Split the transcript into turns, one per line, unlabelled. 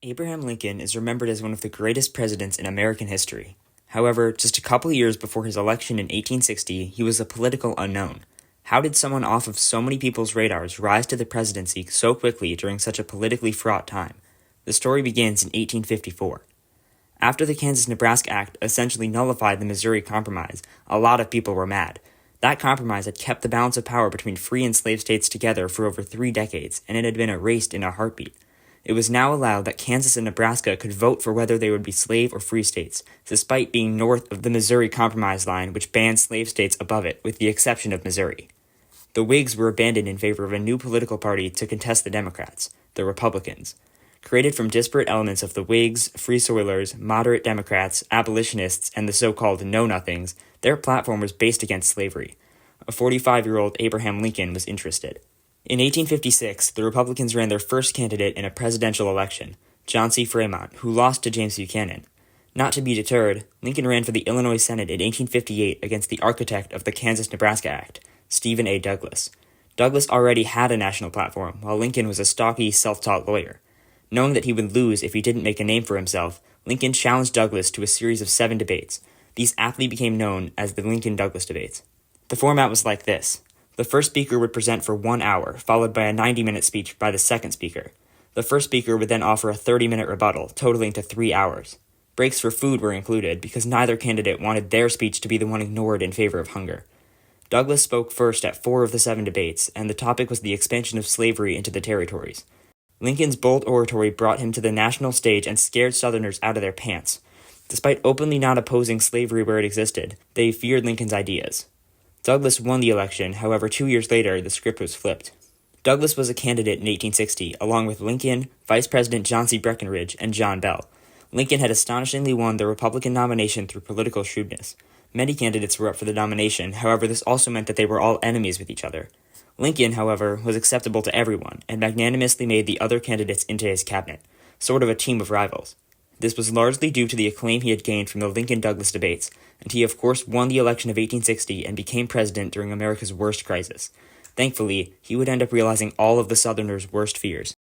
Abraham Lincoln is remembered as one of the greatest presidents in American history. However, just a couple years before his election in 1860, he was a political unknown. How did someone off of so many people's radars rise to the presidency so quickly during such a politically fraught time? The story begins in 1854. After the Kansas-Nebraska Act essentially nullified the Missouri Compromise, a lot of people were mad. That compromise had kept the balance of power between free and slave states together for over 3 decades, and it had been erased in a heartbeat. It was now allowed that Kansas and Nebraska could vote for whether they would be slave or free states, despite being north of the Missouri Compromise line, which banned slave states above it, with the exception of Missouri. The Whigs were abandoned in favor of a new political party to contest the Democrats, the Republicans. Created from disparate elements of the Whigs, Free Soilers, moderate Democrats, abolitionists, and the so-called Know-Nothings, their platform was based against slavery. A 45-year-old Abraham Lincoln was interested. In 1856, the Republicans ran their first candidate in a presidential election, John C. Fremont, who lost to James Buchanan. Not to be deterred, Lincoln ran for the Illinois Senate in 1858 against the architect of the Kansas-Nebraska Act, Stephen A. Douglas. Douglas already had a national platform, while Lincoln was a stocky, self-taught lawyer. Knowing that he would lose if he didn't make a name for himself, Lincoln challenged Douglas to a series of 7 debates. These aptly became known as the Lincoln-Douglas debates. The format was like this. The first speaker would present for 1 hour, followed by a 90-minute speech by the second speaker. The first speaker would then offer a 30-minute rebuttal, totaling to 3 hours. Breaks for food were included because neither candidate wanted their speech to be the one ignored in favor of hunger. Douglas spoke first at 4 of the 7 debates, and the topic was the expansion of slavery into the territories. Lincoln's bold oratory brought him to the national stage and scared Southerners out of their pants. Despite openly not opposing slavery where it existed, they feared Lincoln's ideas. Douglas won the election, however 2 years later the script was flipped. Douglas was a candidate in 1860, along with Lincoln, Vice President John C. Breckinridge, and John Bell. Lincoln had astonishingly won the Republican nomination through political shrewdness. Many candidates were up for the nomination, however this also meant that they were all enemies with each other. Lincoln, however, was acceptable to everyone, and magnanimously made the other candidates into his cabinet, sort of a team of rivals. This was largely due to the acclaim he had gained from the Lincoln-Douglas debates, and he of course won the election of 1860 and became president during America's worst crisis. Thankfully, he would end up realizing all of the Southerners' worst fears.